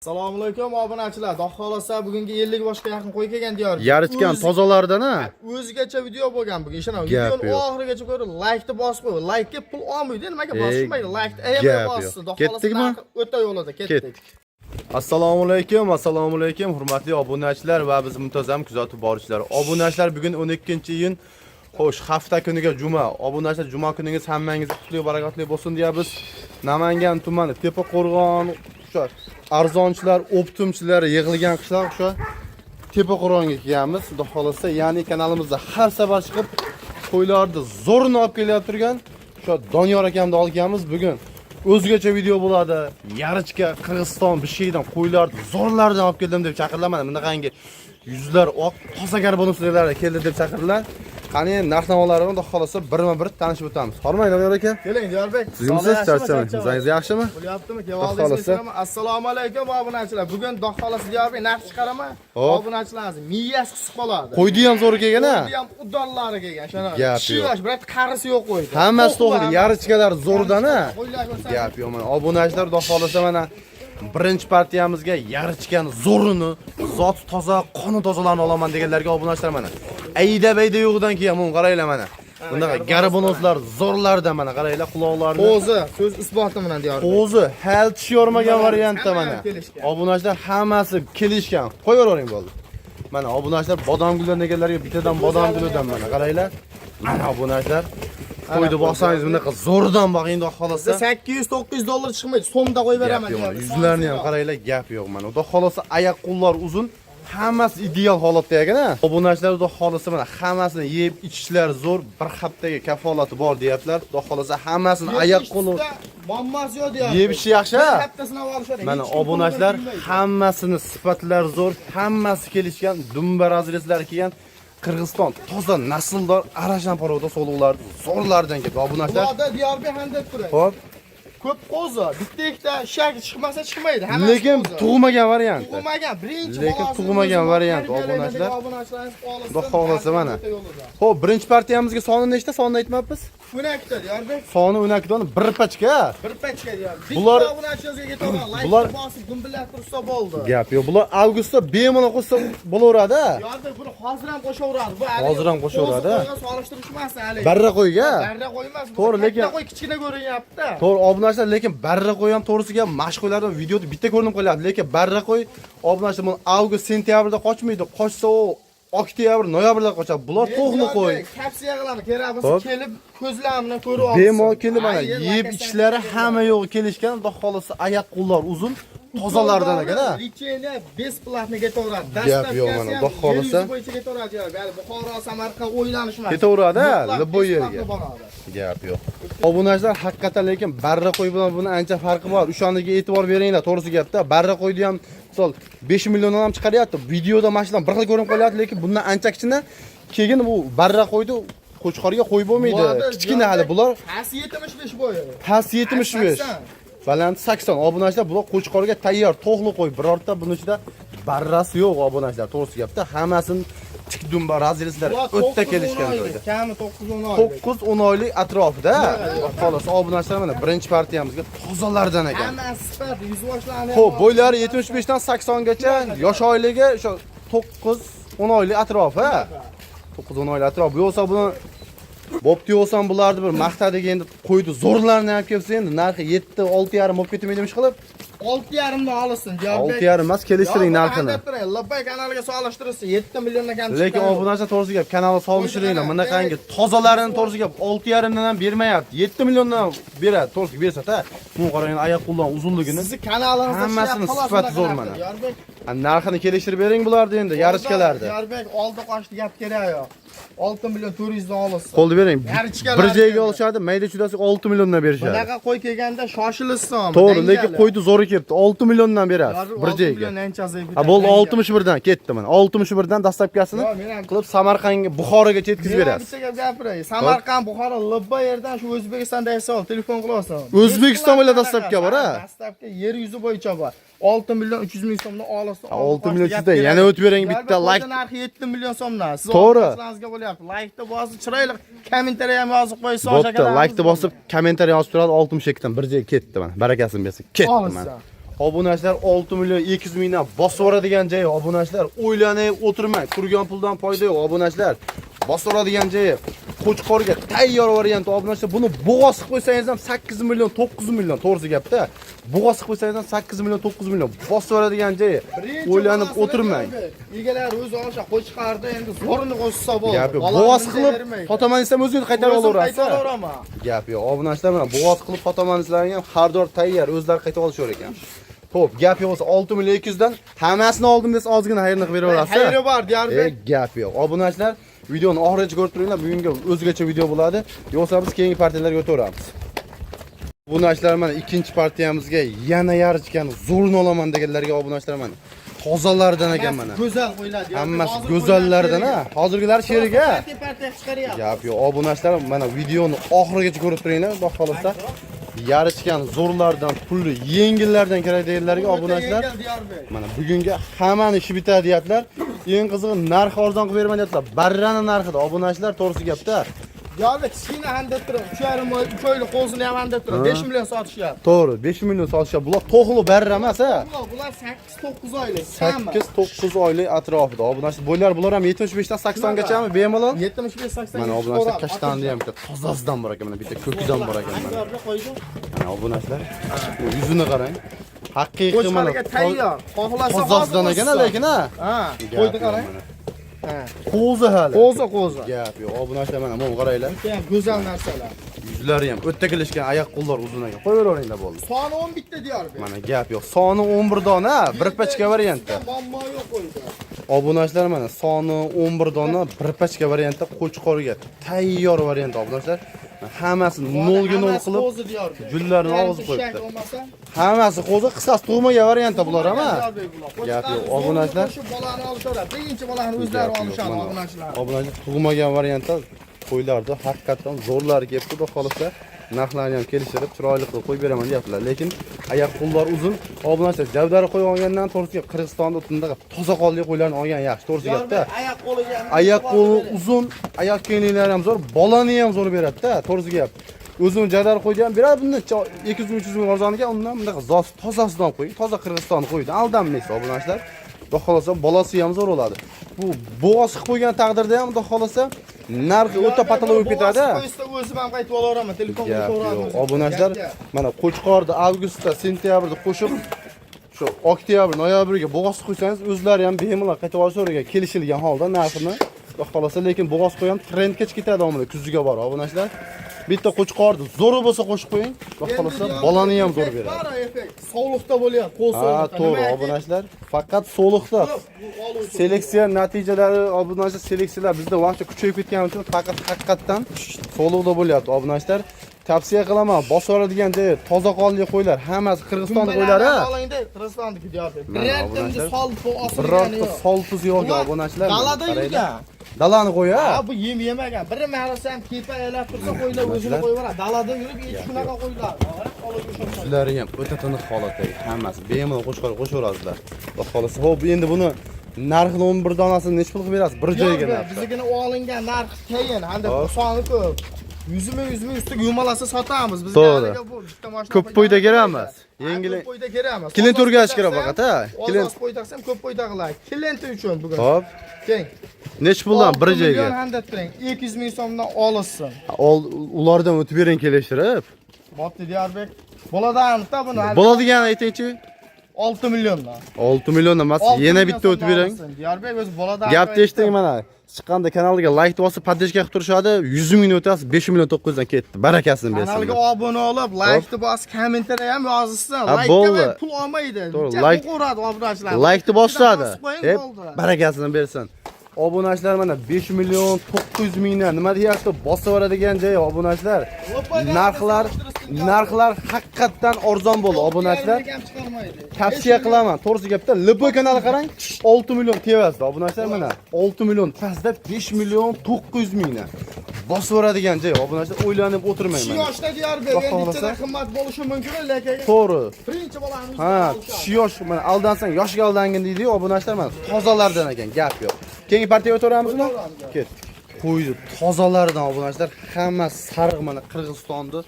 Assalomu alaykum obunachilar. Xudo xolasa bugungi 50 boshqa yaqin qo'y kelgan diyor. Yarishgan tozalardan-a? O'zgacha video bo'lgan bugun. Ishonaman. Videoni oxirigacha ko'rib, like-ni bosib qo'y. Like-ga pul olmaydi, nimaga bosishmaydi? Like-ni ayamay bossin. Xudo xolasa o'ta yo'lida ketdik. Assalomu alaykum, hurmatli obunachilar va biz muntazam kuzatib boruvchilar. Obunachilar bugun 12-iyun. Xo'sh, hafta kuniga juma. Obunachilar, juma kuningiz hammangiz qutlug' barakatli bo'lsin deymiz. Namangan tumani Tepaqo'rg'on o'sha arzonchilar, optimchilar yig'ilgan qishloq o'sha Tepaqo'rg'onga kelganmiz. Xudo xolasa, ya'ni kanalimizda har safar chiqib qo'ylarni zo'rini olib kelyapti turgan o'sha Doniyor akamni olganmiz bugun. O'zgacha video bo'ladi. Yarichka, Qirg'iziston, Bishkekdan qo'ylarni zo'rlardan olib keldim deb chaqirdilar. Bunaqangi yuzlar oq, toza garbonuslar keldi deb chaqirdilar. Qani narx-navolarni xudo xolasa birma-bir tanishib o'tamiz. Hormang Doniyor aka. Keling, Diyorbek. Sizmisiz, charchamaysiz. O'zingiz yaxshimi? Bo'lyaptimi? Kevoldingiz. Assalomu alaykum obunachilar. Bugun xudo xolasa Diyorbek narx chiqaraman. Obunachilarimiz miyasi qisib qoladi. Qo'ydi ham zo'r kelgan-a? Qo'ydi ham uddonlari kelgan, shuna. Gap yo'q. Shivash, biroq qarisi yo'q qo'ydi. Hammasi to'g'ri, yarichkalar zo'rdan-a? Qo'ylar ko'rsangiz. Gap yo'q. Mana obunachilar xudo xolasa mana birinchi partiyamizga yarichkan zo'rini, zot toza, qoni tozalarni olaman deganlarga obunachilar mana. Ayda-bayda yo'g'idan kelgan, mun qaranglar mana. Bunaqa garbonoslar zo'rlardan mana qaranglar quloqlarni. O'zi so'z isboti bilan diyor. O'zi hal tish yormagan variantda mana. Obunachilar hammasi kelishgan. Qo'yavering bo'ldi. Mana obunachilar bodom gullar deganlarga bittadan bodom guldan mana qaranglar. Mana obunachilar qo'ydi bossangiz bunaqa zo'rdan boqing xudo xolasa. 800-900 dollar chiqmaydi, so'mda qo'yib beraman diyor. Yuzlarni ham qaranglar, gap yo'q mana. Xudo xolasa oyoq qo'llar uzun. Hammasi ideal holatda ekan-a. Obunachilar xudo xolasa mana hammasini yeb ichishlari zo'r, bir haftaga kafolati bor deyaptilar. Xudo xolasa hammasini oyoq qo'li bombasi yo'q diyor. yeb ichi yaxshi. Haftasini olishadi. Mana obunachilar hammasini sifatlari zo'r, hammasi kelishgan, dumba razreslari kelgan. Qirg'iziston toza nasldor arashan paroda soluqlar zo'rlardan keldi obunachilar. Bularda Diyorbek handab turadi. Xo'p. Ko'p qo'zi, bitta ikkita shak chiqmasa chiqmaydi. Hammasi Lekin tug'magan variant. Tug'magan, birinchi Lekin tug'magan variant obunachilar. Xudo xolasa mana. Xo'p, birinchi partiyamizga soni nechta? Sonini aytmabmiz. 12 ta Diyorbek. Soni 12 dona, bir pachka. Bir pachka Diyorbek. Bular obunachingizga yetadi. bular bosib gumbilab tursa bo'ldi. Gap yo'q. Bular avgustda bemalol qo'shsa bo'laveradi. Diyorbek buni hozir ham qo'shaveradi. Bu Hozir ham qo'shaveradi. Solishtirishmasdan hali. Barra qo'yga. Barra qo'y emas. To'g'ri, lekin qo'y kichkina ko'rinyapti. To'g'ri, obunachilar, lekin barra qo'y ham to'g'risiga mashqlardan videoda bitta ko'rinib qolyapti. Lekin barra qo'y obunachilar buni avgust, sentyabrda qochmaydi. Qochsa u oktyabr, noyabrda qochadi. Bular to'g'ni qo'y. Kapsiya qiladi. Kerak bo'lsa kelib ko'zlarimni ko'rib olsin. Bemalol kelib mana yeb ichishlari hamma yo'q kelishgan. Xudo xolasa oyoq qo'llar uzun. Tozalardan ekan-a. Licheniya besplatni ketaveradi. Gap yo'q mana, xudo xolasa. bo'yicha ketaveradi. Ya'ni Buxoro, Samarqand o'ylanishmas. Ketaveradi, liboy yerga. Gap yo'q. Obunachilar haqiqatan lekin barra qo'y bilan buni ancha farqi bor. O'shaniga e'tibor beringlar, to'g'risi gapda. Barra qo'yni ham misol 5 milliondan ham chiqaryapti. Videoda mashinadan bir xil ko'rinib qolyapti, lekin bundan ancha kichkina. Keyin bu barra qo'ydi qo'chqorga qo'yib bo'lmaydi. Kichkina hali bular. Pasi 75 bo'yi. Pasi 75. Baland 80. Obunachilar bular qo'chqorga tayyor, to'g'li qo'y. Birorta buning ichida barrasi yo'q obunachilar, to'g'risi gapda. Hammasini tik dumba razreslari o'tda kelishgan joyda. Kami 9-10 oylik. 9-10 oylik atrofida. Xolos obunachilar mana birinchi partiyamizga tozalardan ekan. Hammasi sifat, yuzvoshlarni. Xo'p, bo'ylari 75 dan 80 gacha, yosh oyligi o'sha 9-10 oylik atrofi. 9-10 oylik atrof. Bu bo'lsa buni bo'pti olsam bularni bir maqtadik endi qo'ydi zo'rlarni olib kelsa endi narxi 7-6,5 bo'lib ketmaydimi ish qilib? 6,5 dan olsin Diyorbek. 6,5 emas, kelishtiring narxini. Labbay kanaliga solishtirsa 7 milliondan kam chiqadi. Lekin obunachilar to'g'risi gap, kanalga solishtiringlar. Bunaqangi tozalarini to'g'risi gap 6,5 dan ham bermayapti. 7 milliondan beradi, to'g'risi bersa-da. Buni qarang, oyoq qo'ldan uzunligini. Sizni kanalingizda hammasini sifati zo'r mana. Narxini kelishtirib bering bularni endi yarichkalarda. Diyorbek oldi qochdi gap kerak yo'q. 6 million 400 dan olsin. Qo'lni bering. Bir joyga olishadi, mayda chudasi 6 milliondan berishadi. Bunaqa qo'y kelganda shoshilsin. To'g'ri, lekin qo'yni zo'ri kelibdi. 6 milliondan beradi bir joyga. Ha, bo'ldi 61 dan ketdi mana. 61 dan dastlabkasini qilib Samarqandga, Buxoroga yetkazib berasiz. Bitta gap gapiray. Samarqand, Buxoro, Libba yerdan shu O'zbekistonda esa telefon qilasan. O'zbekiston bilan dastlabka bor-a? Dastlabki yer yuzi bo'yicha bor. 6 million 300 ming so'mdan olasiz. 6 million sizda yana o'tib bering bitta like. Narxi 7 million so'mdan. Siz To'g'ri. o'zingizga bo'lyapti. Like-ni bosib, chiroyli kommentariy ham yozib qo'ysiz o'sha Bo'pti, like-ni bosib, kommentariy yozib turadi 62 dan bir joyga ketdi mana. Barakasini bersin. Ketdi mana. Obunachilar 6 million 200 mingdan bosib yuboradigan joyi obunachilar. O'ylanib o'tirmang. Turgan puldan foyda yo'q obunachilar. Bosib yuboradigan joyi Qo'chqorga tayyor variant obunachilar. Buni bo'g'os qilib qo'ysangiz ham 8 million 9 million to'g'ri gapda. Bo'g'os qilib qo'ysangiz ham 8 million 9 million bosib yuboradigan joyi. O'ylanib o'tirmang. Egalar o'zi olsa Qo'chqorda endi zo'rini qo'shsa bo'ldi. Gap yo'q. Bo'g'os qilib fotoman desam o'zingiz qaytarib olaverasiz. Gap yo'q. Obunachilar mana bo'g'os qilib fotoman desalaring ham har doim tayyor, o'zlari qaytarib olishar ekan. Xo'p, gap yo'q bo'lsa 6 million 200 dan hammasini oldim desa ozgina xayrni qilib beraverasiz. Xayri bor, Diyarbek. Gap yo'q. Obunachilar, videoni oxirigacha ko'rib turinglar. Bugungi o'zgacha video bo'ladi. Yo'qsa biz keyingi partiyalarga o'taveramiz. Obunachilar mana ikkinchi partiyamizga yana yarichgan zo'rni olaman deganlarga obunachilar mana tozalardan ekan mana. Go'zal qo'yiladi. Hammasi go'zallardan ha. Hozirgilar sheriga. Partiya chiqaryapti. Gap yo'q. Obunachilar mana videoni oxirigacha ko'rib turinglar. Xudo xolasa yarichgan zo'rlardan, pulli, yengillardan kerak deganlarga obunachilar. Mana bugungi hammani ishi bitadi deyaptilar. Eng qizig'i narxi arzon qilib berman deyaptilar. Barrani narxida obunachilar to'g'risi gapda. Yo'q, kichkina handab turib, 3,5 oy, 3 oylik qo'zini ham handab turib, 5 million sotishyapti. To'g'ri, 5 million sotishyapti. Bular to'g'li barra emas, ha? Bular 8-9 oylik. 8-9 oylik atrofida. Obunachilar bo'ylar bular ham 75 dan 80 gachami bemalol. 75-80. Mana obunachilar kashtanni ham bitta tozasidan bor ekan, mana bitta ko'kidan bor ekan mana. Mana obunachilar, yuzini qarang. Haqiqiy mana tayyor. Xohlasa tozasidan ekan, lekin ha. Ha, qo'ydi qarang. Qo'zi hali. Qo'zi. Gap yo'q. Obunachilar mana bu qaranglar. Ham go'zal narsalar. Yuzlari ham o'tda kelishgan oyoq qo'llar uzun ekan. Qo'yaveringlar bo'ldi. Soni 11 ta Diyarbek. Mana gap yo'q. Soni 11 dona, bir pachka variantda. Muammo yo'q qo'ydi. Obunachilar mana soni 11 dona, bir pachka variantda Qo'chqorga tayyor variant obunachilar. Hammasi 0 ga 0 qilib gullarni og'izga qo'yibdi. Hammasi qo'zi, qisqasi tug'magan variantda bular ham. Gap yo'q. Obunachilar bolani olishadi. Birinchi bolani o'zlari olishadi obunachilar. Obunachilar tug'magan variantda qo'ylardi. Haqiqatan zo'rlari kelib xudo xolasa narxlarni ham kelishtirib chiroyli qilib qo'yib beraman deyaptilar. Lekin oyoq qo'llar uzun. Obunachilar javdari qo'yib olgandan to'g'risi Qirg'izistonda o'tinda toza qonli qo'ylarni olgan yaxshi, to'g'risi gapda. Oyoq qo'li uzun, oyoq kengliklari ham zo'r, bolani ham zo'r beradi-da, to'g'risi gap. O'zim javdari qo'ydi ham beradi buni 200-300 ming arzoniga, undan bunday tozasidan qo'ying, toza Qirg'iziston qo'ydi. Aldanmaysiz obunachilar. Xudo xolasa bolasi ham zo'r bo'ladi. Bu bo'g'os qilib qo'ygan taqdirda ham xudo xolasa narxi o'ta patalo bo'lib ketadi. O'zim ham qaytib olaveraman, telefonga so'rayman. Obunachilar mana Qo'chqorda avgustda, sentyabrda qo'shib shu oktyabr, noyabrga bo'g'os qo'ysangiz o'zlari ham bemalol qaytib olishavergan, kelishilgan holda narxini. Xudo xolasa lekin bo'g'os qo'ygan trendga ketadi omili, kuziga bor obunachilar. Bitta Qo'chqorni zo'ri bo'lsa qo'shib qo'ying. Xudo xolasa bolani ham zo'r beradi. Sog'liqda bo'lyapti, qo'l sog'liqda. Ha, to'g'ri obunachilar. Faqat sog'liqda. Seleksiya natijalari, obunachilar seleksiyalar bizda vaqtcha kuchayib ketgani uchun faqat haqiqatdan sog'liqda bo'lyapti obunachilar. Tavsiya qilaman, bosib oladigan joyi toza qonli qo'ylar, hammasi Qirg'iziston qo'ylari. Qirg'izistonniki deyapti. Birorta solpi osilgani birorta yo'q. solpisi yo'q obunachilar. Dalada yurgan. Dalani qo'ya. Ha, bu yem yemagan. Biri marasa ham kepa aylab tursa qo'ylar o'zini qo'yaveradi. Dalada yurib, shunaqa qo'ylar. Sizlar ham o'ta tiniq holatdagi hammasi bemalol qo'shaverasizlar. Xudo xolasa. Xo'p, endi buni narxini 11 donasini nech pul qilib berasiz? Bir joyga narxi. Bizigina olingan narxi keyin, handa soni ko'p. 100 ming ustiga yumalasa sotamiz. Biz bu bitta mashina ko'p poyda kerak emas. Yengil. Poyda kerak emas. Klient o'rganish kerak faqat, ha? Klient poyda qilsam ko'p poyda qiladi. Klient uchun bugun. Xo'p. Keng. Nech puldan bir joyga? 200 ming so'mdan olishsin. Ulardan o'tib bering kelishtirib. Bo'pti Diyarbek. Bo'ladigan-da buni. Bo'ladigan aytingchi. 6 milliondan. 6 milliondan emas, yana bitta o'tib bering. Diyarbek o'zi bo'ladigan. Gapni eshiting mana. Chiqqanda kanalga like bosib, podpishka qilib turishadi. 100 ming o'tasiz, 5 million 900 dan ketdi. Barakasini bersin. Kanalga obuna olib, like bosib, kommentariy ham yozishsin. Like pul olmaydi. Like qo'radi obunachilar. Like bosadi. Hep barakasini bersin. Obunachilar mana 5 million 900 mingdan nima deyapti? Bosib yuboradigan joy obunachilar. Narxlar haqiqatdan arzon bo'ldi obunachilar. Tavsiya qilaman. To'g'risi gapda LP kanali qarang, 6 million tevasida obunachilar mana 6 million pastda 5 million 900 mingdan. Bosib yuboradigan joy obunachilar, o'ylanib o'tirmang mana. Yoshda Diyarbek endi qimmat bo'lishi mumkin, lekin to'g'ri. Birinchi bolani ha, yosh mana aldansang yoshga aldangin deydi-yu obunachilar mana tozalardan ekan, gap yo'q. Keyingi partiyaga o'taramizmi? Ket. Qo'ydi tozalaridan obunachilar, hammasi sariq mana Qirg'izistonda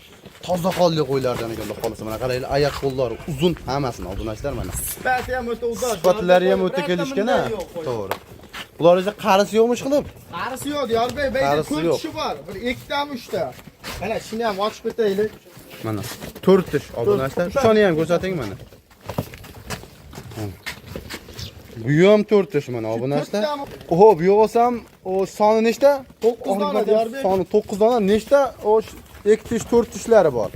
toza qolli qo'ylardan ekan, xudo xolasa. Mana qaranglar, oyoq qo'llari uzun hammasini obunachilar mana. Sifati ham o'ta uzun. Sifatlari ham o'ta kelishgan a. To'g'ri. Bular esa qarisi yo'qmish qilib. Qarisi yo'q, Diyorbek. Bayda 4 kishi bor. Bir ikkitami 3ta. Mana shuni ham ochib ketaylik. Mana 4 tish obunachilar. Shuni ham ko'rsating mana. Bu ham 4 tish mana obunachilar. Oho, bu yo'qsam o soni nechta? 9 dona Diyorbek. Soni 9 dona. Nechta o 2 tish, 4 tishlari bor.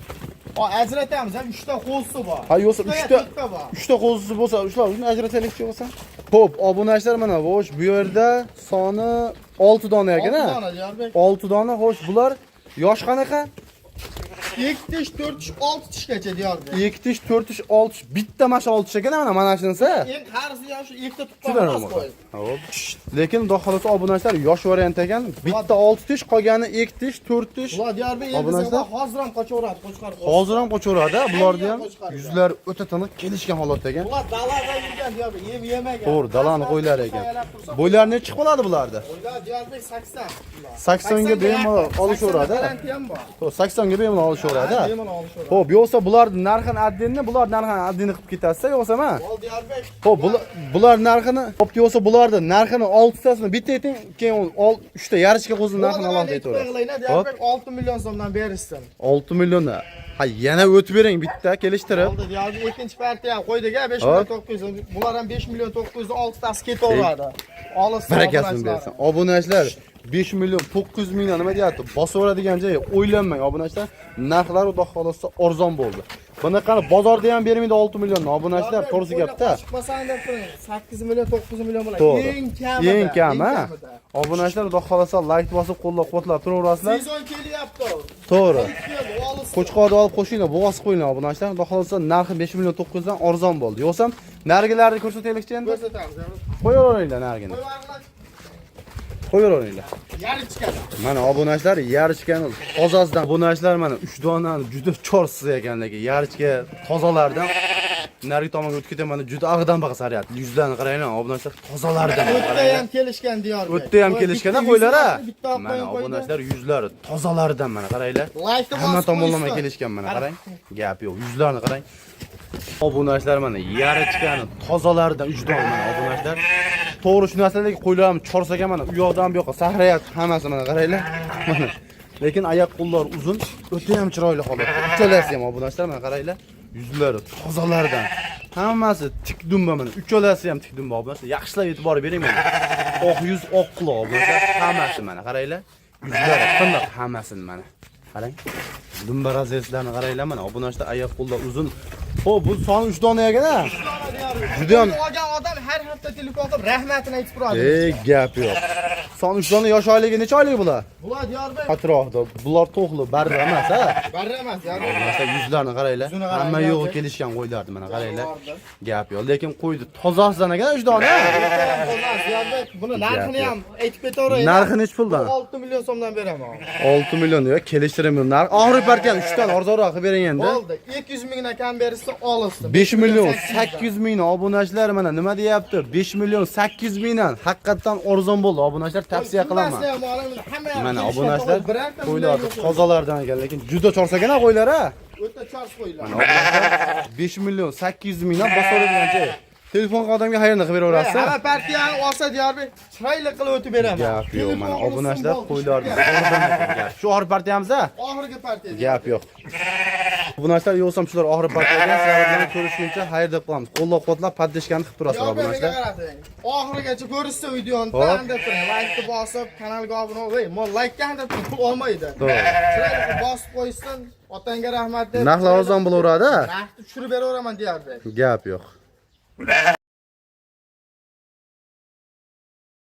O ajratamiz ham 3 ta qo'lsi bor. Ha, yo'qsa 3 ta qo'lsi bo'lsa, shularni ajrataylikchi bo'lsa. Xo'p, obunachilar mana bu yerda soni 6 dona ekan a. 6 dona Diyorbek. 6 dona, xo'sh, bular yosh qanaqa? 2 tish, 4 tish, 6 tishgacha Diyorbek. 2 tish, 4 tish, 6 tish. Bitta mana shu 6 tish ekan mana shunisi. Eng qarisi ham shu ikkita tuqqan qo'yib. Hop. Lekin xudo xolasa obunachilar yosh variant ekan. Bitta 6 tish, qolgani 2 tish, 4 tish. Bular Diyorbek endi hozir ham qochaveradi, qo'chqar. Hozir ham qochaveradi, bularda ham yuzlar o'ta tiniq kelishgan holatda ekan. Bular dalada yurgan Diyorbek, yem yemagan. To'g'ri, dalani qo'ylari ekan. Bo'ylari necha chiqib qoladi bularda? Bo'ylar Diyorbek 80. 80 ga bemalol olishaveradi. Garantiyam bor. To'g'ri, 80 ga bemalol olishaveradi. Bemalol olishaveradi. Xo'p, yo'qsa bularni narxini addinni, bular narxini addinni qilib ketasiz, yo'qsa-ma? Bol Diyorbek. Xo'p, bular narxini, xo'p, yo'qsa bularni narxini 6tasini bitta ayting, keyin 3ta yarishga qo'zini narxini alohida aytaverasiz. Diyorbek 6 million so'mdan berishsin. 6 millionni. Ha, yana o'tib bering bitta kelishtirib. Oldi Diyorbek ikkinchi partiya ham qo'ydik-a 5 million 900. Bular ham 5 million 900 6tasi ketaveradi. Olis Barakasini bersin. Obunachilar 5 million 900 mingdan nima deyapti? Bosaveradigan joyi o'ylanmang obunachilar. Narxlari xudo xolasa arzon bo'ldi. Bunaqani bozorda ham bermaydi 6 million. Obunachilar to'g'ri gapda. Chiqmasang deb turing. 8 million 9 million bo'lar. Eng kami. Eng kami, ha? Obunachilar xudo xolasa like bosib qo'llab-quvvatlab turaverasizlar. Sezon kelyapti. To'g'ri. Qo'chqorni olib qo'shinglar, bosib qo'yinglar obunachilar. Xudo xolasa narxi 5 million 900 dan arzon bo'ldi. Yo'qsa nargilarni ko'rsataylikchi endi. Ko'rsatamiz. Qo'yaveringlar nargini. Qo'yaveringlar. Yarichkada. Mana obunachilar yarichkani tozasidan obunachilar mana 3 donani juda chorsiz ekanligi. Yarichka tozalardan narigi tomonga o'tib ketaman, juda ag'dan baqa saryapti. Yuzlarni qaranglar, obunachilar tozalardan. O'tda ham kelishgan Diyorbek. O'tda ham kelishgan qo'ylar-a. Mana obunachilar yuzlari tozalaridan mana qaranglar. Hamma tomonlama kelishgan mana qarang. Gap yo'q, yuzlarni qarang. Obunachilar mana yarichkani tozalaridan 3 dona mana obunachilar. To'g'ri shu narsalarga qo'ylarim chorsaga mana u yoqdan bu yoqqa sahrayapti hammasi mana qaranglar. Lekin oyoq qo'llar uzun, o'ta ham chiroyli holatda. Uchalasi ham obunachilar mana qaranglar. Yuzlari tozalardan. Hammasi tik dumba mana. Uchalasi ham tik dumba obunachilar. Yaxshilab e'tibor bering mana. Oq yuz, oq quloq obunachilar. Hammasi mana qaranglar. Yuzlari qanday hammasini mana. Qarang. Dumba raziyatlarini qaranglar mana. Obunachilar oyoq qo'llar uzun. Xo'p, bu soni 3 dona ekan-a? Juda ham olgan odam har hafta telefon qilib rahmatini aytib turadi. Gap yo'q. Son 3 dona yosh oyligi necha oylik bular? Bular Diyorbek Atrofda. Bular to'qli, barra emas, ha? barra emas, Diyorbek. Mana yuzlarni qaranglar. Hamma yo'g'i kelishgan qo'ylardi mana qaranglar. Gap yo'q, lekin qo'ydi tozasidan ekan 3 dona. Diyorbek, buni narxini ham aytib ketaveraylik. Narxi necha puldan? 6 million so'mdan beraman. 6 million yo'q, kelishtirmayman. Narx oxiri barkan 3 dan arzonroq qilib bering endi. Bo'ldi. 200 mingdan kam berishsa olsin. 5 million 800 mingdan obunachilar mana nima deyapti? 5 million 800 mingdan haqiqatan arzon bo'ldi obunachilar, tavsiya qilaman. Mana obunachilar qo'ylar tozalardan ekan, lekin juda chorsagan qo'ylar a. O'ta chors qo'ylar. 5 million 800 mingdan bosoladigancha telefon odamga xayrni qilib beraverasiz. Hamma partiyani olsa Diyorbek chiroyli qilib o'tib beraman. Gap yo'q, mana obunachilar qo'ylarni shu oxir partiyamiz-a? Oxirgi partiya. Gap yo'q. Obunachilar yo'qsam shular oxir partiyaga sizlar bilan ko'rishguncha xayr deb qolamiz. Qo'llab-quvvatlab paddeshkani qilib turasizlar obunachilar. Oxirigacha ko'rishsa videoni ta'minlab turing. Like bosib, kanalga obuna bo'ling. Men like qanda pul olmaydi. Chiroyli bosib qo'ysin. Otangga rahmat deb. Narxlar arzon bo'laveradi. Narxni tushirib beraveraman Diyorbek. Gap yo'q.